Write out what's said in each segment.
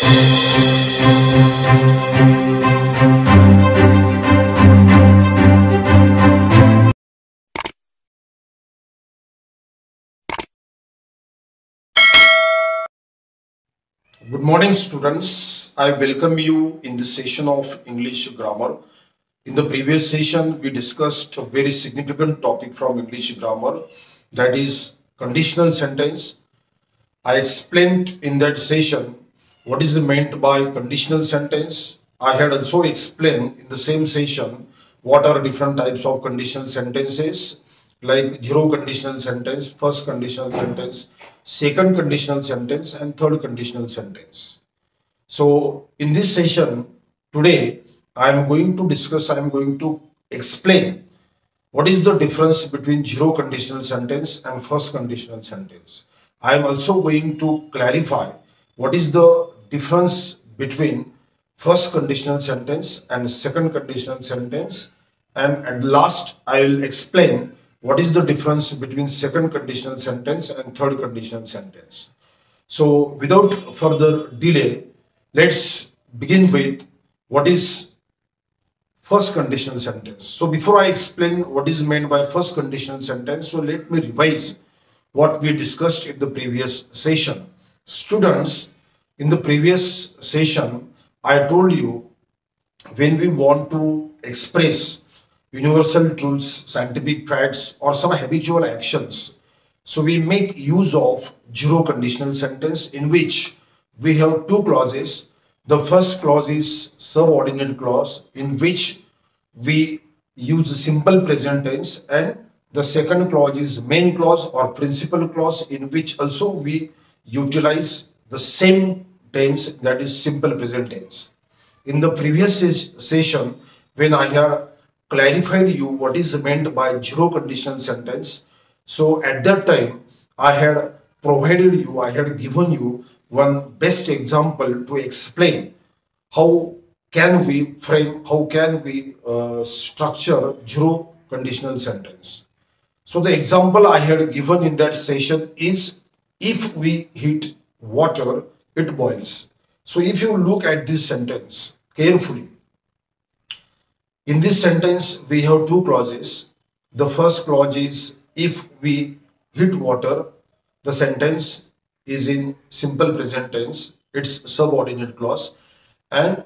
Good morning, students. I welcome you in this session of English grammar. In the previous session, we discussed a very significant topic from English grammar, that is conditional sentence. I explained in that session what is meant by conditional sentence. I had also explained in the same session what are different types of conditional sentences, like zero conditional sentence, first conditional sentence, second conditional sentence, and third conditional sentence. So in this session today, I am going to explain what is the difference between zero conditional sentence and first conditional sentence. I am also going to clarify what is the difference between first conditional sentence and second conditional sentence. And at last, I will explain what is the difference between second conditional sentence and third conditional sentence. So without further delay, let's begin with what is first conditional sentence. So before I explain what is meant by first conditional sentence, so let me revise what we discussed in the previous session. Students, in the previous session, I told you when we want to express universal truths, scientific facts, or some habitual actions, so we make use of zero conditional sentence in which we have two clauses. The first clause is subordinate clause in which we use simple present tense, and the second clause is main clause or principal clause in which also we utilize the same tense, that is simple present tense. In the previous session, when I have clarified you what is meant by zero conditional sentence, so at that time I had given you one best example to explain how can we structure zero conditional sentence. So the example I had given in that session is, if we heat water, it boils. So if you look at this sentence carefully, in this sentence we have two clauses. The first clause is if we heat water. The sentence is in simple present tense, it's subordinate clause, and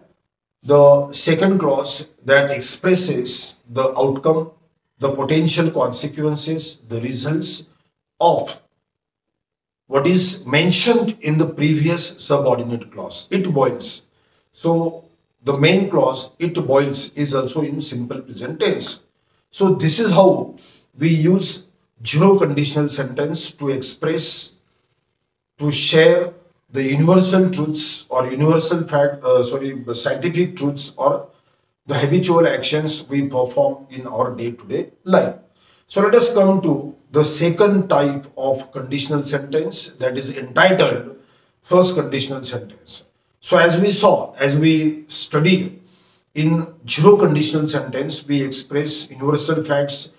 the second clause that expresses the outcome, the potential consequences, the results of what is mentioned in the previous subordinate clause. It boils. So the main clause, it boils, is also in simple present tense. So this is how we use zero conditional sentence to express, to share the universal truths or scientific truths or the habitual actions we perform in our day-to-day life. So let us come to the second type of conditional sentence, that is entitled first conditional sentence. So as we studied, in zero conditional sentence, we express universal facts,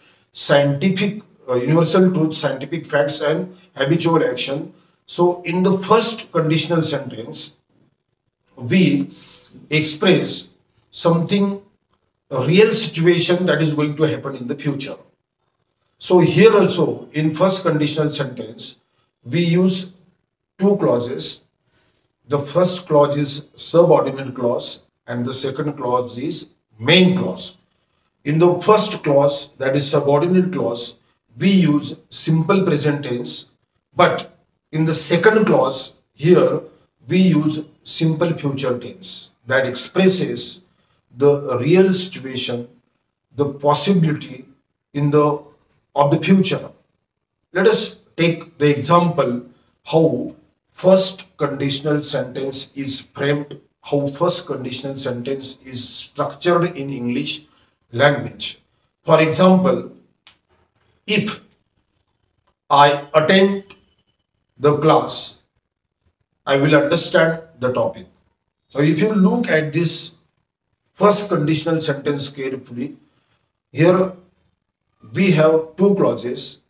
universal truths, scientific facts, and habitual action. So in the first conditional sentence, we express something, a real situation that is going to happen in the future. So here also in first conditional sentence, we use two clauses. The first clause is subordinate clause and the second clause is main clause. In the first clause, that is subordinate clause, we use simple present tense, but in the second clause here we use simple future tense that expresses the real situation, the possibility of the future. Let us take the example how first conditional sentence is framed, how first conditional sentence is structured in English language. For example, if I attend the class, I will understand the topic. So if you look at this first conditional sentence carefully, here we have two clauses,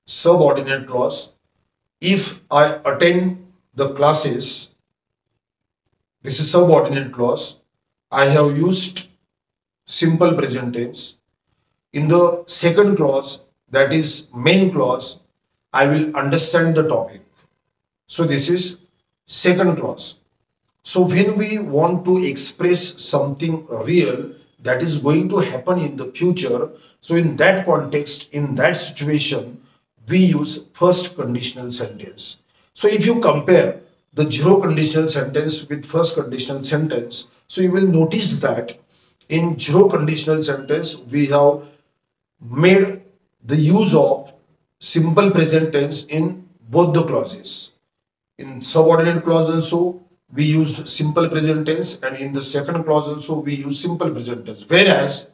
subordinate clause. If I attend the classes, This is subordinate clause. I have used simple present tense. In the second clause, that is main clause, I will understand the topic. So this is second clause. So when we want to express something real that is going to happen in the future, so in that context, in that situation, we use first conditional sentence. So if you compare the zero conditional sentence with first conditional sentence, so you will notice that in zero conditional sentence, we have made the use of simple present tense in both the clauses. In subordinate clause also, we used simple present tense, and in the second clause also, we use simple present tense. Whereas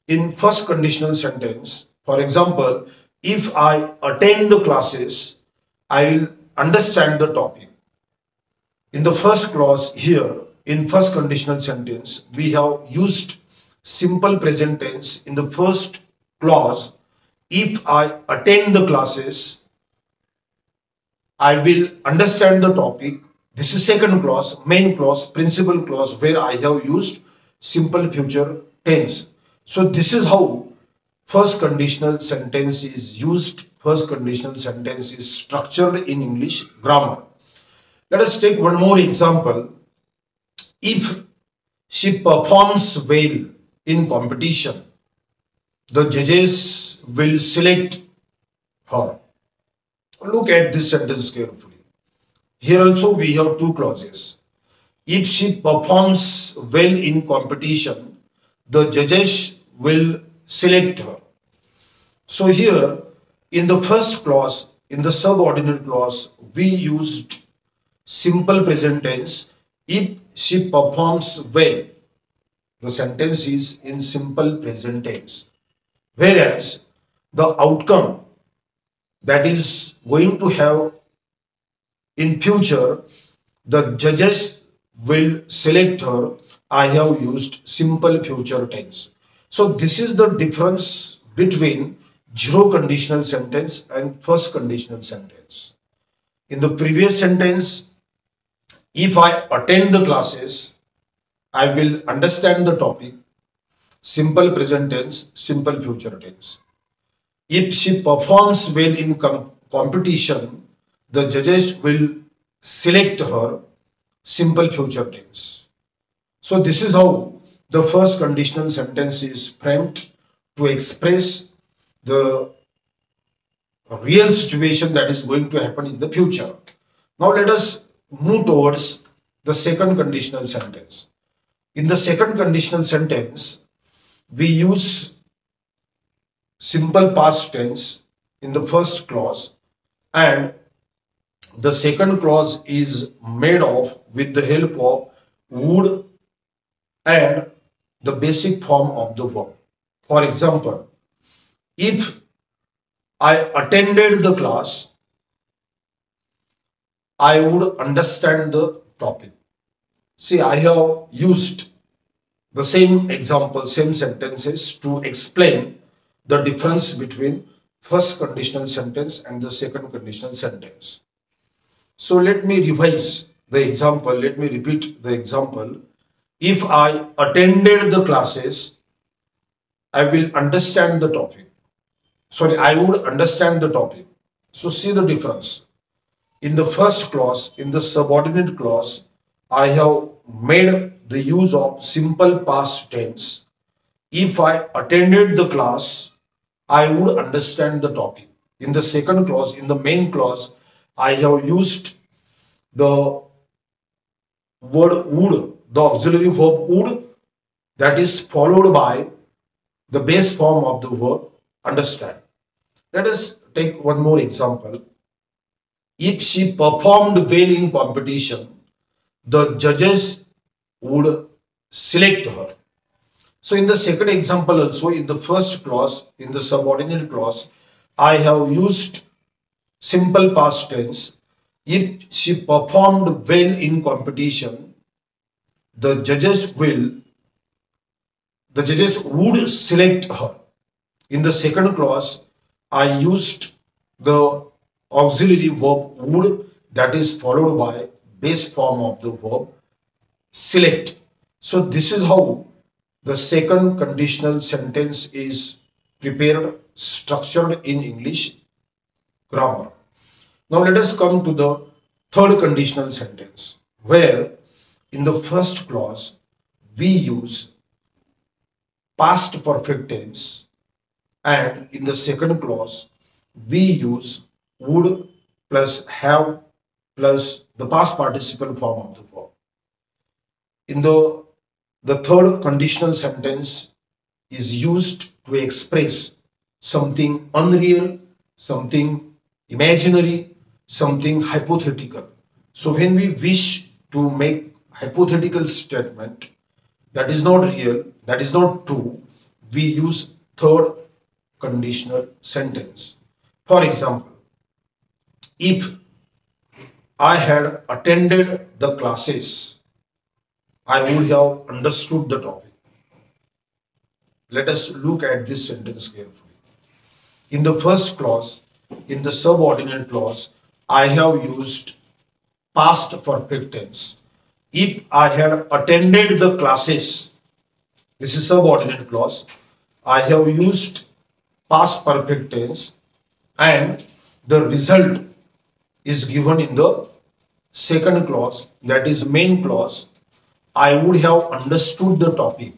in first conditional sentence, for example, if I attend the classes, I will understand the topic. In the first clause here, in first conditional sentence, we have used simple present tense in the first clause. If I attend the classes, I will understand the topic. This is second clause, main clause, principal clause, where I have used simple future tense. So this is how first conditional sentence is used. First conditional sentence is structured in English grammar. Let us take one more example. If she performs well in competition, the judges will select her. Look at this sentence carefully. Here also we have two clauses. If she performs well in competition, the judges will select her. So here in the first clause, in the subordinate clause, we used simple present tense. If she performs well, the sentence is in simple present tense. Whereas the outcome that is going to have in future, the judges will select her. I have used simple future tense. So this is the difference between zero conditional sentence and first conditional sentence. In the previous sentence, if I attend the classes, I will understand the topic. Simple present tense, simple future tense. If she performs well in competition, the judges will select her. Simple future tense. So this is how the first conditional sentence is framed to express the real situation that is going to happen in the future. Now let us move towards the second conditional sentence. In the second conditional sentence, we use simple past tense in the first clause, and the second clause is made of with the help of would and the basic form of the verb. For example, if I attended the class, I would understand the topic. See, I have used the same example, same sentences to explain the difference between first conditional sentence and the second conditional sentence. So let me revise the example. Let me repeat the example. If I attended the classes, I will understand the topic. Sorry, I would understand the topic. So see the difference. In the first clause, in the subordinate clause, I have made the use of simple past tense. If I attended the class, I would understand the topic. In the second clause, in the main clause, I have used the word would, the auxiliary verb would, that is followed by the base form of the verb understand. Let us take one more example. If she performed well in competition, the judges would select her. So in the second example also, in the first clause, in the subordinate clause, I have used simple past tense. If she performed well in competition, the judges would select her. In the second clause, I used the auxiliary verb would, that is followed by base form of the verb select. So this is how the second conditional sentence is prepared, structured in English grammar. Now let us come to the third conditional sentence, where in the first clause we use past perfect tense, and in the second clause we use would plus have plus the past participle form of the verb. In the third conditional sentence is used to express something unreal, something imaginary, something hypothetical. So when we wish to make hypothetical statement that is not real, that is not true, we use third conditional sentence. For example, if I had attended the classes, I would have understood the topic. Let us look at this sentence carefully. In the first clause, in the subordinate clause, I have used past perfect tense. If I had attended the classes, this is subordinate clause, I have used past perfect tense, and the result is given in the second clause, that is main clause. I would have understood the topic.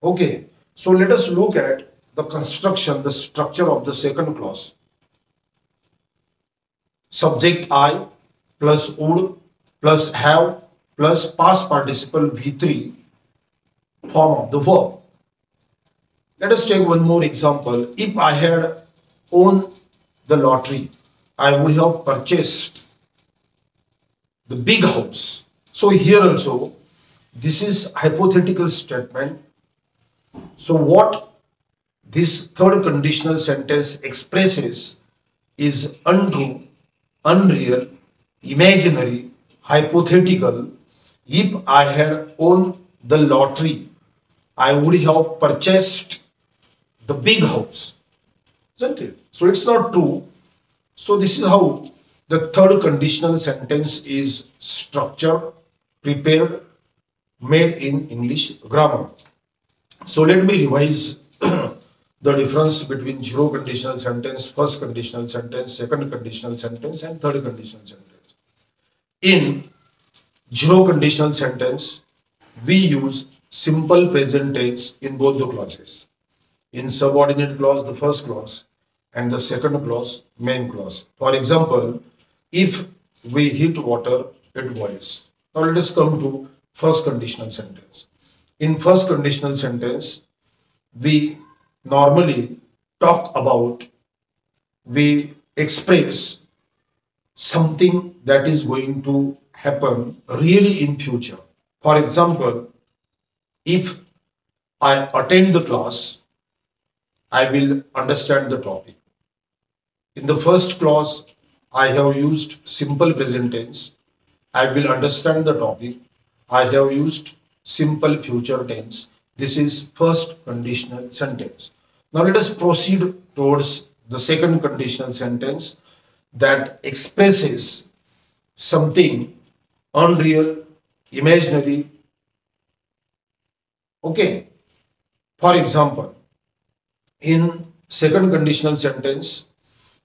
Okay, so let us look at the construction, the structure of the second clause. Subject I plus would plus have plus past participle V3 form of the verb. Let us take one more example. If I had won the lottery, I would have purchased the big house. So here also, this is hypothetical statement. So what this third conditional sentence expresses is untrue, unreal, imaginary, hypothetical. If I had won the lottery, I would have purchased the big house. Isn't it? So it's not true. So this is how the third conditional sentence is structured, prepared, made in English grammar. So let me revise the difference between zero conditional sentence, first conditional sentence, second conditional sentence, and third conditional sentence. In zero conditional sentence, we use simple present tense in both the clauses. In subordinate clause, the first clause, and the second clause, main clause. For example, if we heat water, it boils. Now let us come to first conditional sentence. In first conditional sentence, we normally talk about, we express something that is going to happen really in future. For example, if I attend the class, I will understand the topic. In the first clause, I have used simple present tense. I will understand the topic. I have used simple future tense. This is first conditional sentence. Now let us proceed towards the second conditional sentence that expresses something unreal, imaginary. Okay. For example, in second conditional sentence,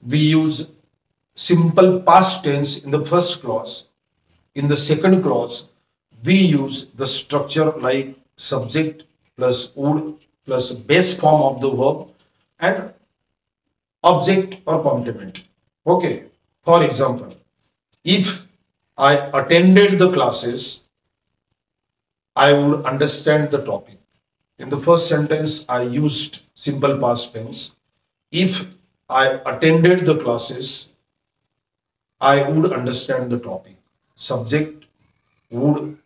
we use simple past tense in the first clause. In the second clause, we use the structure like subject plus would plus base form of the verb and object or complement. Okay. For example, if I attended the classes, I would understand the topic. In the first sentence, I used simple past tense. If I attended the classes, I would understand the topic. Subject, would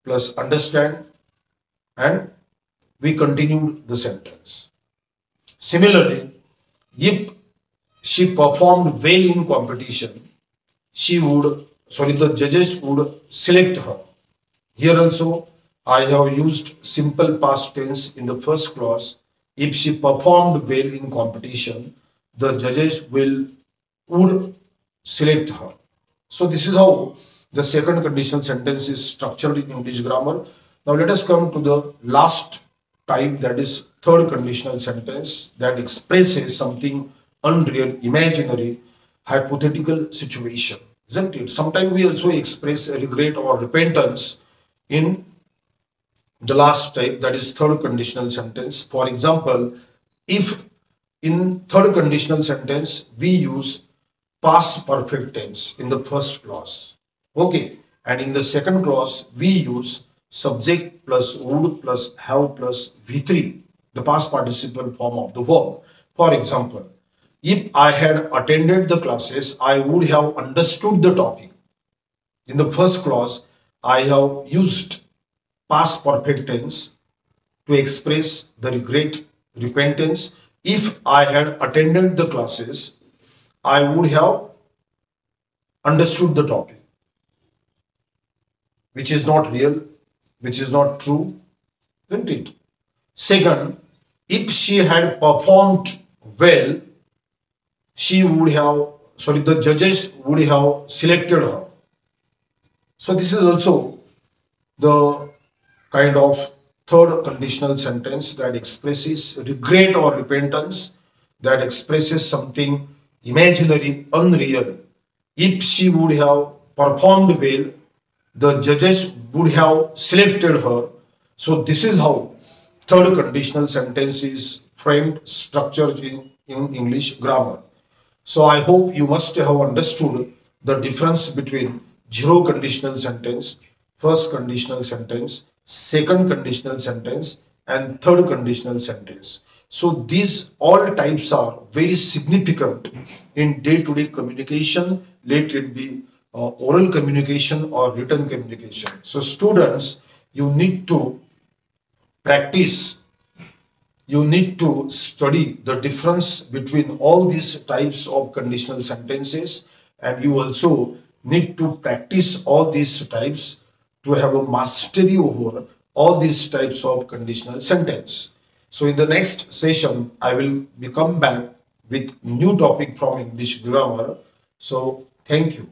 plus understand, and we continued the sentence. Similarly, if she performed well in competition, the judges would select her. Here also, I have used simple past tense in the first clause. If she performed well in competition, the judges would select her. So this is how The second conditional sentence is structured in English grammar. Now let us come to the last type, that is third conditional sentence that expresses something unreal, imaginary, hypothetical situation. Isn't it? Sometimes we also express regret or repentance in the last type, that is third conditional sentence. For example, if in third conditional sentence we use past perfect tense in the first clause, okay, and in the second clause we use subject plus would plus have plus v3, the past participle form of the verb. For example, if I had attended the classes, I would have understood the topic. In the first clause, I have used past perfect tense to express the regret, repentance. If I had attended the classes, I would have understood the topic, which is not real, which is not true, isn't it? Second, if she had performed well, she would have, sorry, the judges would have selected her. So this is also the kind of third conditional sentence that expresses regret or repentance, that expresses something imaginary, unreal. If she would have performed well, the judges would have selected her. So this is how third conditional sentence is framed, structured in English grammar. So I hope you must have understood the difference between zero conditional sentence, first conditional sentence, second conditional sentence, and third conditional sentence. So these all types are very significant in day-to-day communication, let it be oral communication or written communication. So students, you need to practice, you need to study the difference between all these types of conditional sentences, and you also need to practice all these types to have a mastery over all these types of conditional sentence. So in the next session, I will be come back with new topic from English grammar. So thank you.